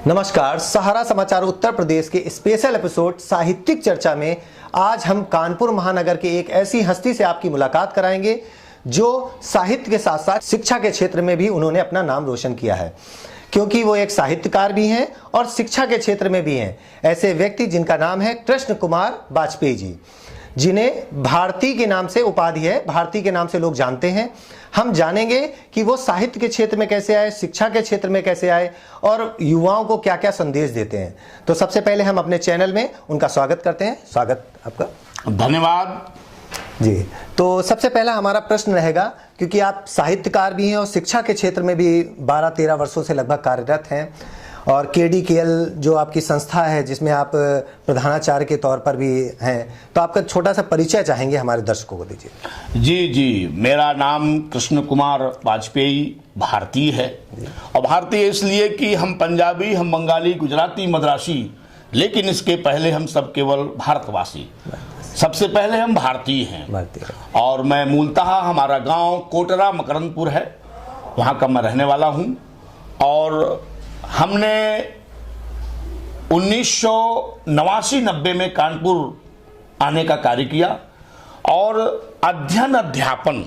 नमस्कार, सहारा समाचार उत्तर प्रदेश के स्पेशल एपिसोड साहित्यिक चर्चा में आज हम कानपुर महानगर के एक ऐसी हस्ती से आपकी मुलाकात कराएंगे जो साहित्य के साथ साथ शिक्षा के क्षेत्र में भी उन्होंने अपना नाम रोशन किया है, क्योंकि वो एक साहित्यकार भी हैं और शिक्षा के क्षेत्र में भी हैं। ऐसे व्यक्ति जिनका नाम है कृष्ण कुमार वाजपेयी जी, जिन्हें भारती के नाम से उपाधि है, भारती के नाम से लोग जानते हैं। हम जानेंगे कि वो साहित्य के क्षेत्र में कैसे आए, शिक्षा के क्षेत्र में कैसे आए और युवाओं को क्या क्या संदेश देते हैं। तो सबसे पहले हम अपने चैनल में उनका स्वागत करते हैं। स्वागत आपका। धन्यवाद जी। तो सबसे पहला हमारा प्रश्न रहेगा, क्योंकि आप साहित्यकार भी हैं और शिक्षा के क्षेत्र में भी 12-13 वर्षों से लगभग कार्यरत हैं, और KDKL जो आपकी संस्था है जिसमें आप प्रधानाचार्य के तौर पर भी हैं, तो आपका छोटा सा परिचय चाहेंगे हमारे दर्शकों को दीजिए। जी, मेरा नाम कृष्ण कुमार वाजपेयी भारतीय है। और भारतीय इसलिए कि हम पंजाबी, हम बंगाली, गुजराती, मद्रासी, लेकिन इसके पहले हम सब केवल भारतवासी, सबसे पहले हम भारतीय हैं। और मैं मूलतः, हमारा गांव कोटरा मकरंदपुर है, वहाँ का मैं रहने वाला हूँ। और हमने 1989-90 में कानपुर आने का कार्य किया और अध्यापन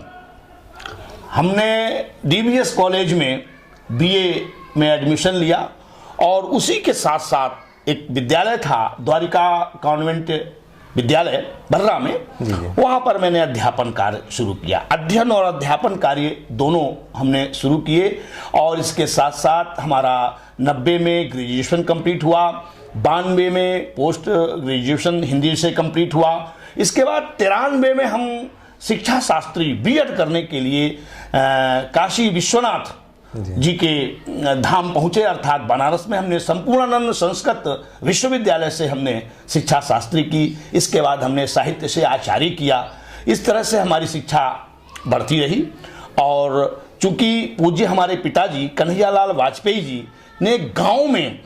हमने DBS कॉलेज में BA में एडमिशन लिया। और उसी के साथ साथ एक विद्यालय था, द्वारिका कॉन्वेंट विद्यालय बर्रा में, वहाँ पर मैंने अध्यापन कार्य शुरू किया। अध्ययन और अध्यापन कार्य दोनों हमने शुरू किए। और इसके साथ साथ हमारा 90 में ग्रेजुएशन कंप्लीट हुआ, 92 में पोस्ट ग्रेजुएशन हिंदी से कंप्लीट हुआ। इसके बाद 93 में हम शिक्षा शास्त्री B.Ed करने के लिए काशी विश्वनाथ जी के धाम पहुंचे, अर्थात बनारस में हमने संपूर्णानंद संस्कृत विश्वविद्यालय से हमने शिक्षा शास्त्री की। इसके बाद हमने साहित्य से आचार्य किया। इस तरह से हमारी शिक्षा बढ़ती रही। और चूंकि पूज्य हमारे पिताजी कन्हैयालाल वाजपेयी जी ने गांव में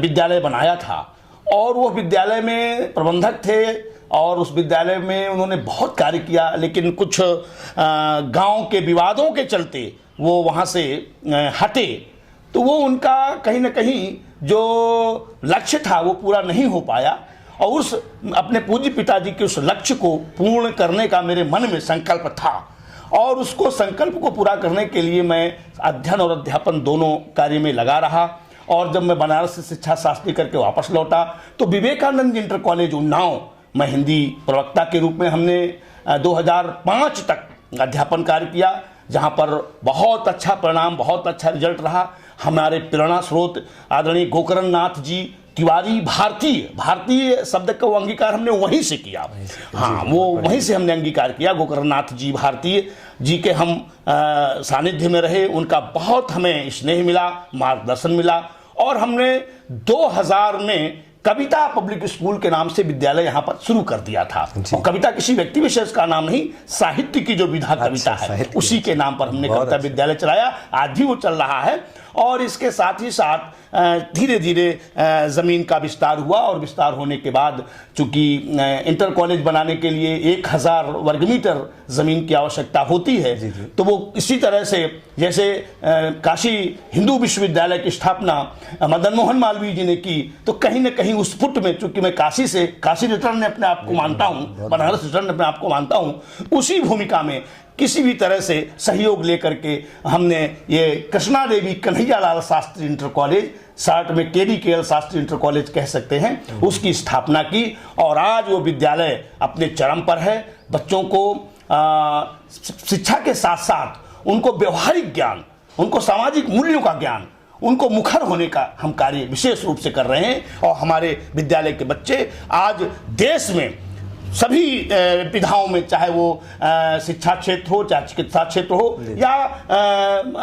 विद्यालय बनाया था और वो विद्यालय में प्रबंधक थे और उस विद्यालय में उन्होंने बहुत कार्य किया, लेकिन कुछ गांव के विवादों के चलते वो वहाँ से हटे, तो वो उनका कहीं ना कहीं जो लक्ष्य था वो पूरा नहीं हो पाया। और उस अपने पूज्य पिताजी के उस लक्ष्य को पूर्ण करने का मेरे मन में संकल्प था, और उसको संकल्प को पूरा करने के लिए मैं अध्ययन और अध्यापन दोनों कार्य में लगा रहा। और जब मैं बनारस से शिक्षा शास्त्री करके वापस लौटा तो विवेकानंद इंटर कॉलेज उन्नाव मैं हिंदी प्रवक्ता के रूप में हमने 2005 तक अध्यापन कार्य किया, जहाँ पर बहुत अच्छा परिणाम, बहुत अच्छा रिजल्ट रहा। हमारे प्रेरणा स्रोत आदरणीय गोकर्ण नाथ जी तिवारी भारतीय शब्द का वो अंगीकार हमने वहीं से किया। हाँ, वो वहीं से हमने अंगीकार किया। गोकर्ण नाथ जी भारतीय जी के हम सानिध्य में रहे, उनका बहुत हमें स्नेह मिला, मार्गदर्शन मिला। और हमने 2000 में कविता पब्लिक स्कूल के नाम से विद्यालय यहाँ पर शुरू कर दिया था। और कविता किसी व्यक्ति विशेष का नाम नहीं, साहित्य की जो विधा कविता है उसी के नाम पर हमने कविता विद्यालय चलाया। आज भी वो चल रहा है। और इसके साथ ही साथ धीरे धीरे ज़मीन का विस्तार हुआ, और विस्तार होने के बाद चूंकि इंटर कॉलेज बनाने के लिए 1000 वर्ग मीटर ज़मीन की आवश्यकता होती है, तो वो इसी तरह से जैसे काशी हिंदू विश्वविद्यालय की स्थापना मदन मोहन मालवीय जी ने की, तो कहीं ना कहीं उस फुट में, चूंकि मैं काशी रिटर्न अपने आप को मानता हूँ, बनारस रिटर्न अपने आप को मानता हूँ, उसी भूमिका में किसी भी तरह से सहयोग लेकर के हमने ये Krishna Devi Kanhaiyalal Shastri inter college, short में KDKL शास्त्री इंटर कॉलेज कह सकते हैं, उसकी स्थापना की। और आज वो विद्यालय अपने चरम पर है। बच्चों को शिक्षा के साथ साथ उनको व्यवहारिक ज्ञान, उनको सामाजिक मूल्यों का ज्ञान, उनको मुखर होने का हम कार्य विशेष रूप से कर रहे हैं। और हमारे विद्यालय के बच्चे आज देश में सभी विधाओं में, चाहे वो शिक्षा क्षेत्र हो, चाहे चिकित्सा क्षेत्र हो, या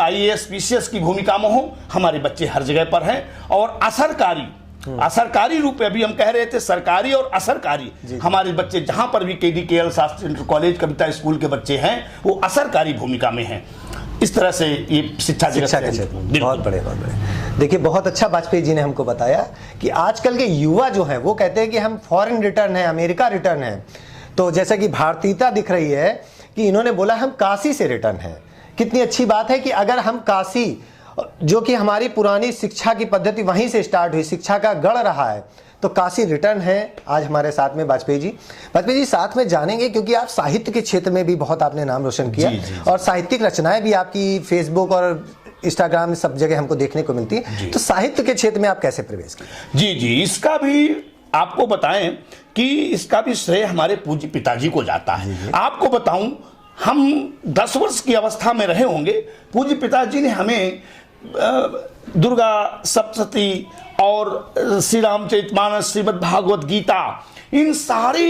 IAS PCS की भूमिका में हो, हमारे बच्चे हर जगह पर हैं। और असरकारी रूप में, अभी हम कह रहे थे सरकारी और असरकारी, हमारे बच्चे जहां पर भी KDKL शास्त्री इंटर कॉलेज कविता स्कूल के बच्चे हैं वो असरकारी भूमिका में हैं। इस तरह से ये शिक्षा के क्षेत्र में बहुत बड़े। देखिए, बहुत अच्छा वाजपेयी जी ने हमको बताया कि आजकल के युवा जो हैं वो कहते हैं कि हम फॉरेन रिटर्न है, अमेरिका रिटर्न है। तो जैसा कि भारतीयता दिख रही है कि इन्होंने बोला हम काशी से रिटर्न है। कितनी अच्छी बात है कि अगर हम काशी जो कि हमारी पुरानी शिक्षा की पद्धति वहीं से स्टार्ट हुई, शिक्षा का गढ़ रहा है। तो काशी रिटर्न है आज हमारे साथ में वाजपेयी जी। वाजपेयी जी साथ में जानेंगे क्योंकि आप साहित्य के क्षेत्र में भी बहुत आपने नाम रोशन किया और साहित्यिक रचनाएं भी आपकी फेसबुक और इंस्टाग्राम सब जगह हमको देखने को मिलती है। तो साहित्य के क्षेत्र में आप कैसे प्रवेश किए? जी जी, इसका भी आपको बताएं कि इसका भी श्रेय हमारे पूज्य पिताजी को जाता है। आपको बताऊं, हम 10 वर्ष की अवस्था में रहे होंगे, पूज्य पिताजी ने हमें दुर्गा सप्तशती और श्री रामचरितमानस, श्रीमद् भागवत गीता, इन सारे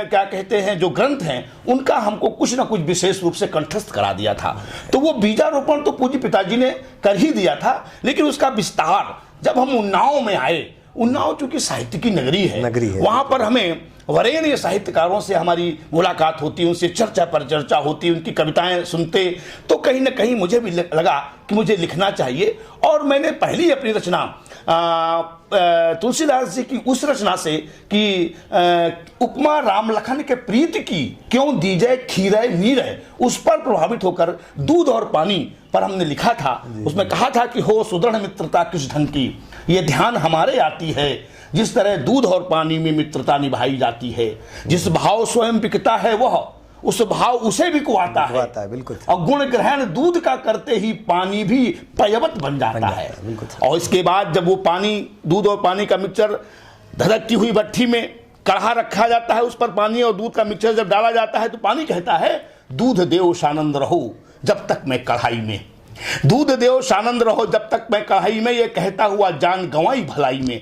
क्या कहते हैं जो ग्रंथ हैं, उनका हमको कुछ ना कुछ विशेष रूप से कंठस्थ करा दिया था। तो वो बीजारोपण तो पूज्य पिताजी ने कर ही दिया था, लेकिन उसका विस्तार जब हम उन्नाव में आए, उन्नाव चूंकि साहित्य की नगरी है, वहां पर हमें वरेण्य साहित्यकारों से हमारी मुलाकात होती, उनसे चर्चा पर चर्चा होती, उनकी कविताएं सुनते, तो कहीं ना कहीं मुझे भी लगा कि मुझे लिखना चाहिए। और मैंने पहली अपनी रचना तुलसीदास जी की उस रचना से कि उपमा राम लखन के प्रीत की क्यों दीजय खीरय नीरय, उस पर प्रभावित होकर दूध और पानी पर हमने लिखा था। उसमें कहा था कि हो सुदृढ़ मित्रता किस ढंग की, ये ध्यान हमारे आती है, जिस तरह दूध और पानी में मित्रता निभाई जाती है। जिस भाव स्वयं बिकता है वह उस भाव उसे भी कुआता है। बिल्कुल। और गुण ग्रहण दूध का करते ही पानी भी पयवत बन जाता है। और इसके बाद जब वो पानी, दूध और पानी का मिक्सचर धधकती हुई भट्ठी में कढ़ा रखा जाता है, उस पर पानी और दूध का मिक्सचर जब डाला जाता है तो पानी कहता है दूध देव शानंद रहो जब तक मैं कढ़ाई में, दूध देव शानंद रहो जब तक मैं कढ़ाई में, ये कहता हुआ जान गंवाई भलाई में।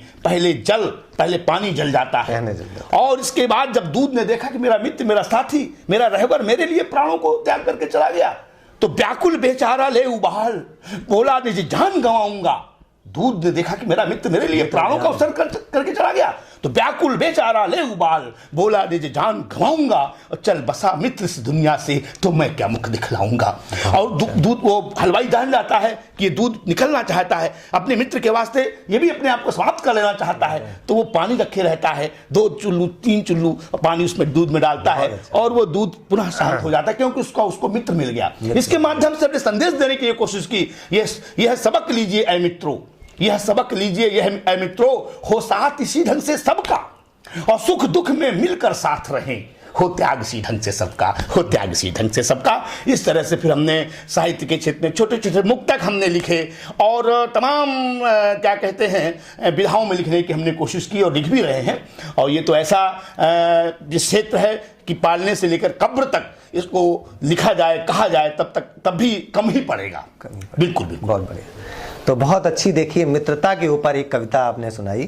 पहले पानी जल जाता है। और इसके बाद जब दूध ने देखा कि मेरा मित्र, मेरा साथी, मेरा रहबर मेरे लिए प्राणों को त्याग करके चला गया, तो व्याकुल बेचारा ले उबाल बोला निज जान गंवाऊंगा। दूध ने देखा कि मेरा मित्र मेरे लिए प्राणों का उत्सर्ग करके चला गया, तो व्याकुल बेचारा ले उबाल बोला निज जान गंवाऊंगा, और चल बसा मित्र इस दुनिया से तो मैं क्या मुख दिखलाऊंगा। और दूध, वो हलवाई जान जाता है कि ये दूध निकलना चाहता है, अपने मित्र के वास्ते ये भी अपने आप को समाप्त कर लेना चाहता है, तो वो पानी रखे रहता है, 2 चुल्लू 3 चुल्लू पानी उसमें दूध में डालता है, और वो दूध पुनः शांत हो जाता है क्योंकि उसको मित्र मिल गया। इसके माध्यम से अपने संदेश देने की कोशिश की, यह सबक लीजिए ऐ मित्रों, यह सबक लीजिए यह ऐ मित्रों, हो साथ इसी ढंग से सबका, और सुख दुख में मिलकर साथ रहें, हो त्याग सी ढंग से सबका, हो त्याग सी ढंग से सबका। इस तरह से फिर हमने साहित्य के क्षेत्र में छोटे छोटे मुक्तक हमने लिखे और तमाम क्या कहते हैं विधाओं में लिखने की हमने कोशिश की और लिख भी रहे हैं। और ये तो ऐसा जिस क्षेत्र है कि पालने से लेकर कब्र तक इसको लिखा जाए, कहा जाए, तब भी कम ही पड़ेगा। बिल्कुल बिल्कुल, बहुत बढ़िया। तो बहुत अच्छी देखिए मित्रता के ऊपर एक कविता आपने सुनाई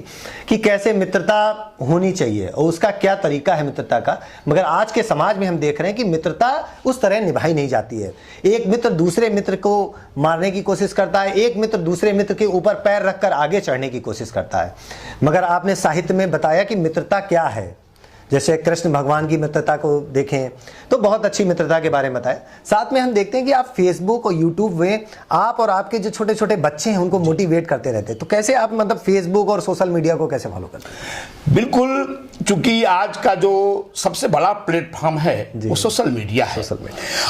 कि कैसे मित्रता होनी चाहिए और उसका क्या तरीका है मित्रता का। मगर आज के समाज में हम देख रहे हैं कि मित्रता उस तरह निभाई नहीं जाती है। एक मित्र दूसरे मित्र को मारने की कोशिश करता है, एक मित्र दूसरे मित्र के ऊपर पैर रखकर आगे चढ़ने की कोशिश करता है। मगर आपने साहित्य में बताया कि मित्रता क्या है, जैसे कृष्ण भगवान की मित्रता को देखें तो बहुत अच्छी मित्रता के बारे में बताएं। साथ में हम देखते हैं कि आप फेसबुक और यूट्यूब में आप और आपके जो छोटे छोटे बच्चे हैं उनको मोटिवेट करते रहते हैं, तो कैसे आप मतलब फेसबुक और सोशल मीडिया को कैसे फॉलो करते हैं? बिल्कुल, चूंकि आज का जो सबसे बड़ा प्लेटफॉर्म है वो सोशल मीडिया है,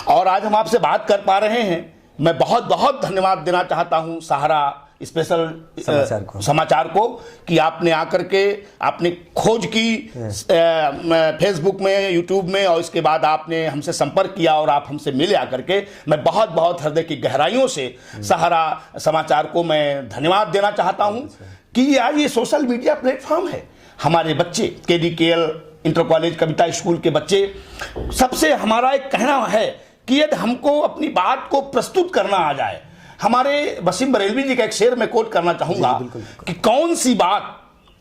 और आज हम आपसे बात कर पा रहे हैं। मैं बहुत बहुत धन्यवाद देना चाहता हूं सहारा स्पेशल समाचार को कि आपने आकर के आपने खोज की फेसबुक में, यूट्यूब में, और इसके बाद आपने हमसे संपर्क किया और आप हमसे मिले आकर के। मैं बहुत बहुत हृदय की गहराइयों से सहारा समाचार को मैं धन्यवाद देना चाहता हूं कि आज ये सोशल मीडिया प्लेटफॉर्म है। हमारे बच्चे KDKL इंटर कॉलेज कविता स्कूल के बच्चे, सबसे हमारा एक कहना है कि यदि हमको अपनी बात को प्रस्तुत करना आ जाए, हमारे वसीम बरेलवी जी का एक शेर मैं कोट करना चाहूंगा कि कौन सी बात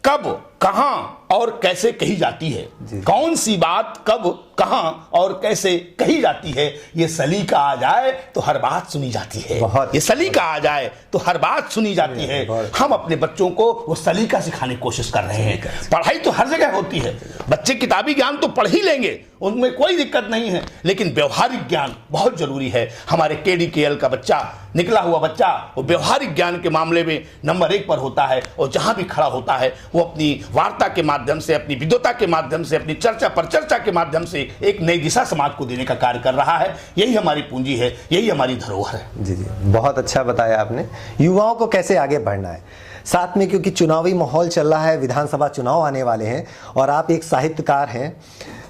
कब, कहां और कैसे कही जाती है, कौन सी बात कब, कहां और कैसे कही जाती है, ये सलीका आ जाए तो हर बात सुनी जाती है। ये सलीका आ जाए तो हर बात सुनी जाती है। हम अपने बच्चों को वो सलीका सिखाने की कोशिश कर रहे हैं। पढ़ाई तो हर जगह होती है, बच्चे किताबी ज्ञान तो पढ़ ही लेंगे, उनमें कोई दिक्कत नहीं है, लेकिन व्यवहारिक ज्ञान बहुत जरूरी है। हमारे KDKL का बच्चा, निकला हुआ बच्चा, वो व्यवहारिक ज्ञान के मामले में नंबर 1 पर होता है, और जहां भी खड़ा होता है वो अपनी वार्ता के माध्यम से, अपनी विद्वता के माध्यम से, अपनी चर्चा पर चर्चा के माध्यम से एक नई दिशा समाज को देने का कार्य कर रहा है। यही हमारी पूंजी है, यही हमारी धरोहर है। जी जी, बहुत अच्छा बताया आपने। युवाओं को कैसे आगे बढ़ना है, साथ में क्योंकि चुनावी माहौल चल रहा है, विधानसभा चुनाव आने वाले हैं और आप एक साहित्यकार हैं,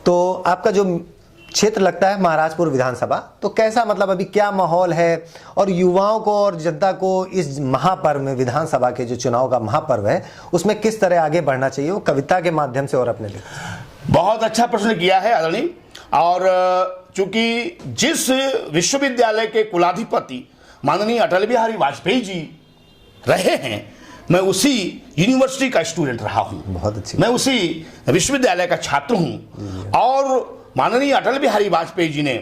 तो आपका जो क्षेत्र लगता है महाराजपुर विधानसभा, तो कैसा मतलब अभी क्या माहौल है और युवाओं को और जनता को इस महापर्व में, विधानसभा के जो चुनाव का महापर्व है, उसमें किस तरह आगे बढ़ना चाहिए, वो कविता के माध्यम से और अपने लिए? बहुत अच्छा प्रश्न किया है आदरणीय। और चूंकि जिस विश्वविद्यालय के कुलाधिपति माननीय अटल बिहारी वाजपेयी जी रहे हैं, मैं उसी यूनिवर्सिटी का स्टूडेंट रहा हूं, बहुत अच्छी, मैं उसी विश्वविद्यालय का छात्र हूं। और माननीय अटल बिहारी वाजपेयी जी ने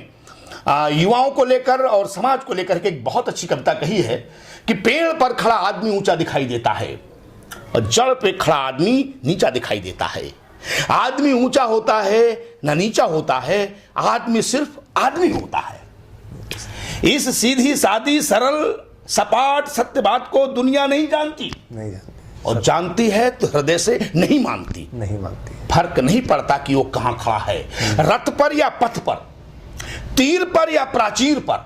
युवाओं को लेकर और समाज को लेकर के एक बहुत अच्छी कविता कही है कि पेड़ पर खड़ा आदमी ऊंचा दिखाई देता है और जड़ पे खड़ा आदमी नीचा दिखाई देता है। आदमी ऊंचा होता है न नीचा होता है, आदमी सिर्फ आदमी होता है। इस सीधी सादी सरल सपाट सत्य बात को दुनिया नहीं जानती, और जानती है तो हृदय से नहीं मानती। फर्क नहीं पड़ता कि वो कहां खड़ा है, रथ पर या पथ पर, तीर पर या प्राचीर पर।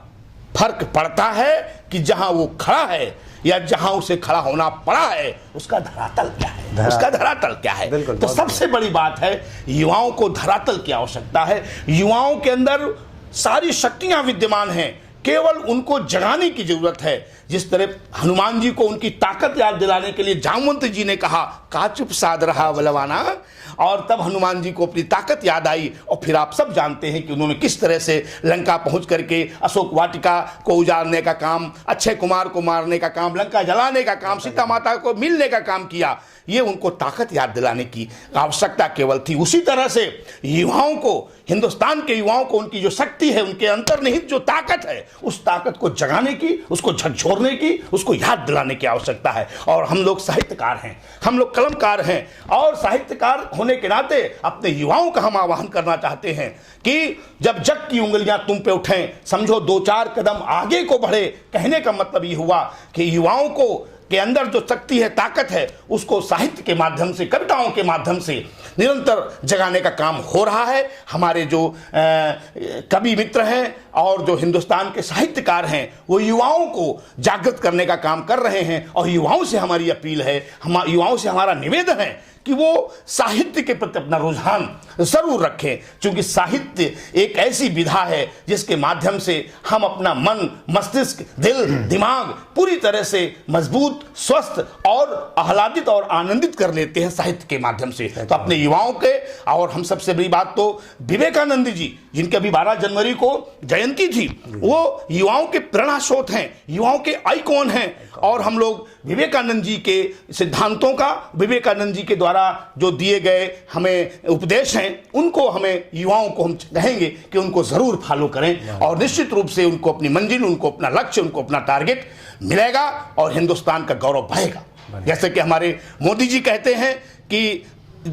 फर्क पड़ता है कि जहां वो खड़ा है या जहां उसे खड़ा होना पड़ा है, उसका धरातल क्या है, उसका धरातल क्या है। तो सबसे बड़ी बात है, युवाओं को धरातल की आवश्यकता है। युवाओं के अंदर सारी शक्तियां विद्यमान हैं, केवल उनको जगाने की जरूरत है। जिस तरह हनुमान जी को उनकी ताकत याद दिलाने के लिए जामवंत जी ने कहा, का चुप साध रहा बलवाना, और तब हनुमान जी को अपनी ताकत याद आई। और फिर आप सब जानते हैं कि उन्होंने किस तरह से लंका पहुंच करके अशोक वाटिका को उजाड़ने का काम, अक्षय कुमार को मारने का काम, लंका जलाने का काम, सीता माता को मिलने का काम किया। ये उनको ताकत याद दिलाने की आवश्यकता केवल थी। उसी तरह से युवाओं को, हिंदुस्तान के युवाओं को उनकी जो शक्ति है, उनके अंतर्निहित जो ताकत है, उस ताकत को जगाने की, उसको झकझोरने की, उसको याद दिलाने की आवश्यकता है। और हम लोग साहित्यकार हैं, हम लोग कलमकार हैं, और साहित्यकार होने के नाते अपने युवाओं का हम आह्वान करना चाहते हैं कि जब जग की उंगलियां तुम पे उठें, समझो 2-4 कदम आगे को बढ़े। कहने का मतलब ये हुआ कि युवाओं को के अंदर जो शक्ति है, ताकत है, उसको साहित्य के माध्यम से, कविताओं के माध्यम से निरंतर जगाने का काम हो रहा है। हमारे जो कवि मित्र हैं और जो हिंदुस्तान के साहित्यकार हैं, वो युवाओं को जागृत करने का काम कर रहे हैं। और युवाओं से हमारी अपील है, युवाओं से हमारा निवेदन है कि वो साहित्य के प्रति अपना रुझान जरूर रखें, क्योंकि साहित्य एक ऐसी विधा है जिसके माध्यम से हम अपना मन, मस्तिष्क, दिल, दिमाग पूरी तरह से मजबूत, स्वस्थ और आह्लादित और आनंदित कर लेते हैं साहित्य के माध्यम से। तो अपने युवाओं के, और हम सबसे बड़ी बात तो विवेकानंद जी, जिनके अभी 12 जनवरी को जयंती थी, वो युवाओं के प्रेरणा स्रोत हैं, युवाओं के आइकॉन हैं। और हम लोग विवेकानंद जी के सिद्धांतों का, विवेकानंद जी के द्वारा जो दिए गए हमें उपदेश हैं, उनको हमें युवाओं को हम कहेंगे कि उनको जरूर फॉलो करें, और निश्चित रूप से उनको अपनी मंजिल, उनको अपना लक्ष्य, उनको अपना टारगेट मिलेगा और हिंदुस्तान का गौरव बढ़ेगा। जैसे कि हमारे मोदी जी कहते हैं कि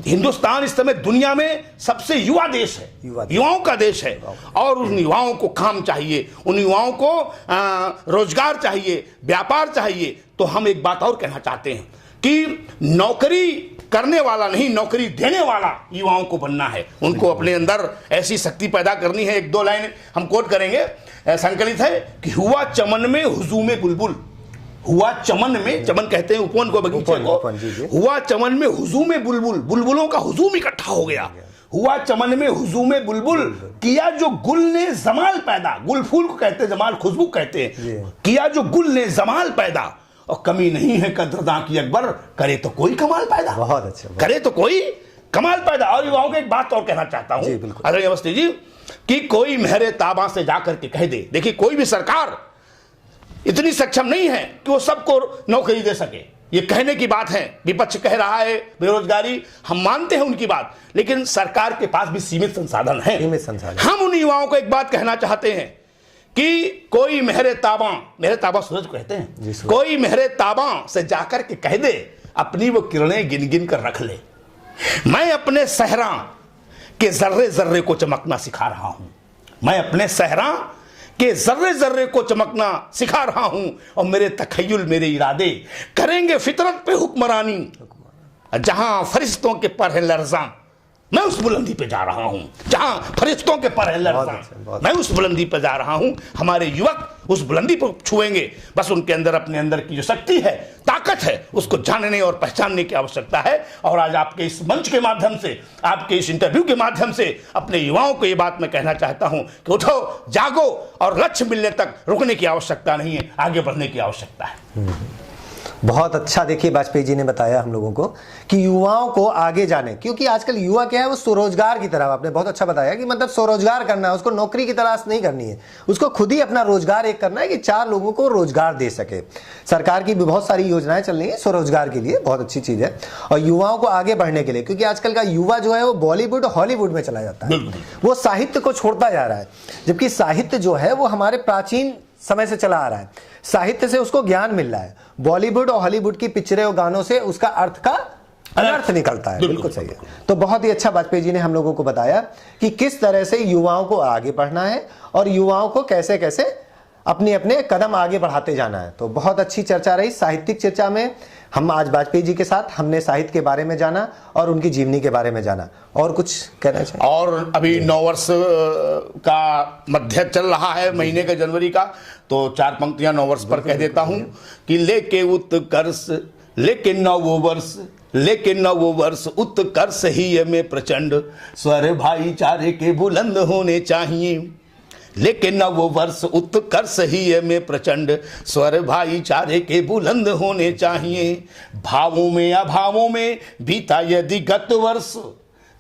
हिंदुस्तान इस समय दुनिया में सबसे युवा देश है, युवाओं का देश है, और उन युवाओं को काम चाहिए, उन युवाओं को रोजगार चाहिए, व्यापार चाहिए। तो हम एक बात और कहना चाहते हैं कि नौकरी करने वाला नहीं, नौकरी देने वाला युवाओं को बनना है। उनको अपने अंदर ऐसी शक्ति पैदा करनी है। 1-2 लाइन हम कोट करेंगे, संकलित है कि हुआ चमन में हुजूम बुलबुल, हुआ चमन में, चमन कहते हैं उपवन को, बगीचे को, हुआ चमन में हुजूम बुलबुल, बुलबुलों का हुजूम इकट्ठा हो गया। हुआ चमन में हुजूम बुलबुल, किया जो गुल ने जमाल पैदा, गुल फूल को कहते हैं, जमाल खुशबू कहते हैं, किया जो गुल ने जमाल पैदा, और कमी नहीं है कदरदां की अकबर, करे तो कोई कमाल पैदा। बहुत अच्छा, करे तो कोई कमाल पैदा। और युवाओं को एक बात और कहना चाहता हूं आदरणीय अवस्थी जी, कि कोई मेहरे ताबा से जाकर के कह दे, देखिए कोई भी सरकार इतनी सक्षम नहीं है कि वो सबको नौकरी दे सके। ये कहने की बात है, विपक्ष कह रहा है बेरोजगारी, हम मानते हैं उनकी बात, लेकिन सरकार के पास भी सीमित संसाधन है। हम उन युवाओं को एक बात कहना चाहते हैं कि कोई मेहरे ताबा सूरज को कहते हैं, कोई मेहरे ताबा से जाकर के कह दे, अपनी वो किरणें गिन गिन कर रख ले। मैं अपने सहरा के जर्रे जर्रे को चमकना सिखा रहा हूं, मैं अपने सहरा के जर्रे जर्रे को चमकना सिखा रहा हूं, और मेरे तखय्युल, मेरे इरादे करेंगे फितरत पे हुक्मरानी। जहां फरिश्तों के पर है लर्ज़ां, मैं उस बुलंदी पे जा रहा हूं। जहां फरिश्तों के पर है लर्ज़ां, मैं उस बुलंदी पे जा रहा हूं। हमारे युवक उस बुलंदी पर छुएंगे। बस उनके अंदर, अपने अंदर की जो शक्ति है, ताकत है, उसको जानने और पहचानने की आवश्यकता है। और आज आपके इस मंच के माध्यम से, आपके इस इंटरव्यू के माध्यम से अपने युवाओं को ये बात मैं कहना चाहता हूं कि उठो, जागो, और लक्ष्य मिलने तक रुकने की आवश्यकता नहीं है, आगे बढ़ने की आवश्यकता है। बहुत अच्छा देखिए वाजपेयी जी ने बताया हम लोगों को कि युवाओं को आगे जाने, क्योंकि आजकल युवा क्या है, वो स्वरोजगार की तरफ, आपने बहुत अच्छा बताया कि मतलब स्वरोजगार करना है, उसको नौकरी की तलाश नहीं करनी है, उसको खुद ही अपना रोजगार एक करना है कि 4 लोगों को रोजगार दे सके। सरकार की भी बहुत सारी योजनाएं चल रही है स्वरोजगार के लिए, बहुत अच्छी चीज है। और युवाओं को आगे बढ़ने के लिए, क्योंकि आजकल का युवा जो है वो बॉलीवुड हॉलीवुड में चला जाता है, वो साहित्य को छोड़ता जा रहा है, जबकि साहित्य जो है वो हमारे प्राचीन समय से चला आ रहा है। साहित्य से उसको ज्ञान मिल रहा है, बॉलीवुड और हॉलीवुड की पिक्चरें और गानों से उसका अर्थ का अनर्थ निकलता है। बिल्कुल सही है। तो बहुत ही अच्छा वाजपेयी जी ने हम लोगों को बताया कि किस तरह से युवाओं को आगे बढ़ना है और युवाओं को कैसे कैसे अपने अपने कदम आगे बढ़ाते जाना है। तो बहुत अच्छी चर्चा रही। साहित्यिक चर्चा में हम आज वाजपेयी जी के साथ हमने साहित्य के बारे में जाना और उनकी जीवनी के बारे में जाना। और कुछ कहना चाहिए? और अभी 9 वर्ष का मध्य चल रहा है, महीने का जनवरी का, तो 4 पंक्तियां 9 वर्ष पर कह देता हूं कि लेके उत्कर्ष, लेके नववर्ष, लेकिन नववर्ष उत्कर्ष ही में प्रचंड, स्वर भाईचारे के बुलंद होने चाहिए। लेकिन नववर्ष उत्कर्ष ही में प्रचंड, स्वर भाईचारे के बुलंद होने चाहिए। भावों में अभावों में बीता यदि गत वर्ष,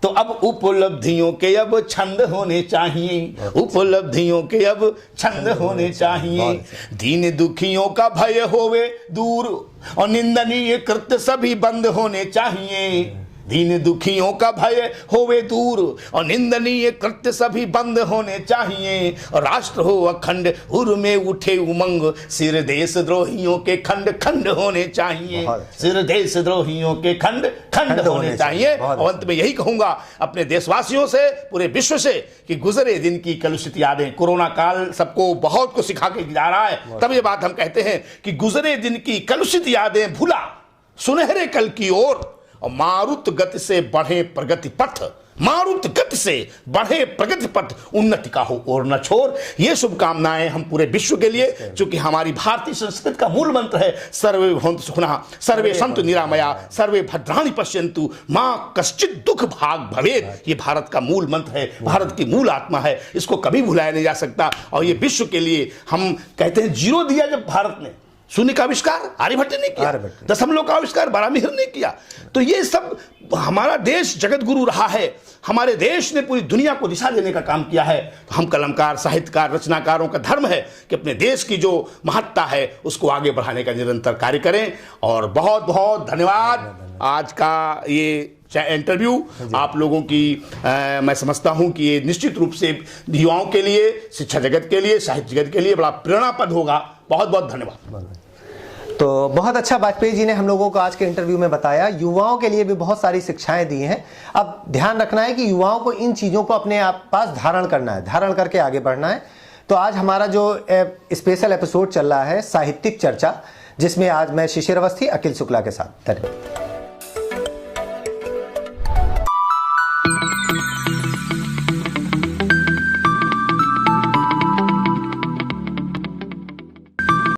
तो अब उपलब्धियों के अब छंद होने चाहिए। उपलब्धियों के अब छंद होने चाहिए। दीन दुखियों का भय होवे दूर और निंदनीय कृत्य सभी बंद होने चाहिए। दीन दुखियों का भय होवे दूर और निंदनीय कृत्य सभी बंद होने चाहिए। और राष्ट्र हो अखंड, उर में उठे उमंग, सिर देश द्रोहियों के खंड खंड होने चाहिए। सिर देश द्रोहियों के खंड खंड होने चाहिए। और अंत में यही कहूंगा अपने देशवासियों से, पूरे विश्व से, कि गुजरे दिन की कलुषित यादें, कोरोना काल सबको बहुत कुछ सिखा के जा रहा है। तब ये बात हम कहते हैं कि गुजरे दिन की कलुषित यादें भुला सुनहरे कल की ओर, और मारुत गति से बढ़े प्रगति पथ, मारुत गति से बढ़े प्रगति पथ, उन्नति का हो और न छोर। ये शुभकामनाएं हम पूरे विश्व के लिए, क्योंकि हमारी भारतीय संस्कृति का मूल मंत्र है सर्वे भवन्तु सुखिनः, सर्वे सन्तु निरामया, सर्वे भद्राणि पश्यन्तु, मां कश्चित् दुख भाग भवेत्। ये भारत का मूल मंत्र है, भारत की मूल आत्मा है, इसको कभी भुलाया नहीं जा सकता। और ये विश्व के लिए हम कहते हैं, 0 दिया जब भारत ने, शून्य का आविष्कार आर्यभट्ट ने किया, दशमलव का आविष्कार बारामिहिर ने किया। तो ये सब हमारा देश जगत गुरु रहा है। हमारे देश ने पूरी दुनिया को दिशा देने का काम किया है। तो हम कलमकार, साहित्यकार, रचनाकारों का धर्म है कि अपने देश की जो महत्ता है उसको आगे बढ़ाने का निरंतर कार्य करें। और बहुत बहुत धन्यवाद। आज का ये इंटरव्यू आप लोगों की मैं समझता हूं कि ये निश्चित रूप से युवाओं के लिए, शिक्षा जगत के लिए, साहित्य जगत के लिए बड़ा प्रेरणापद होगा। बहुत बहुत धन्यवाद। तो बहुत अच्छा वाजपेयी जी ने हम लोगों को आज के इंटरव्यू में बताया। युवाओं के लिए भी बहुत सारी शिक्षाएं दी हैं। अब ध्यान रखना है कि युवाओं को इन चीज़ों को अपने आप पास धारण करना है, धारण करके आगे बढ़ना है। तो आज हमारा जो स्पेशल एपिसोड चल रहा है साहित्यिक चर्चा, जिसमें आज मैं शिशिर अवस्थी, अखिल शुक्ला के साथ। धन्यवाद।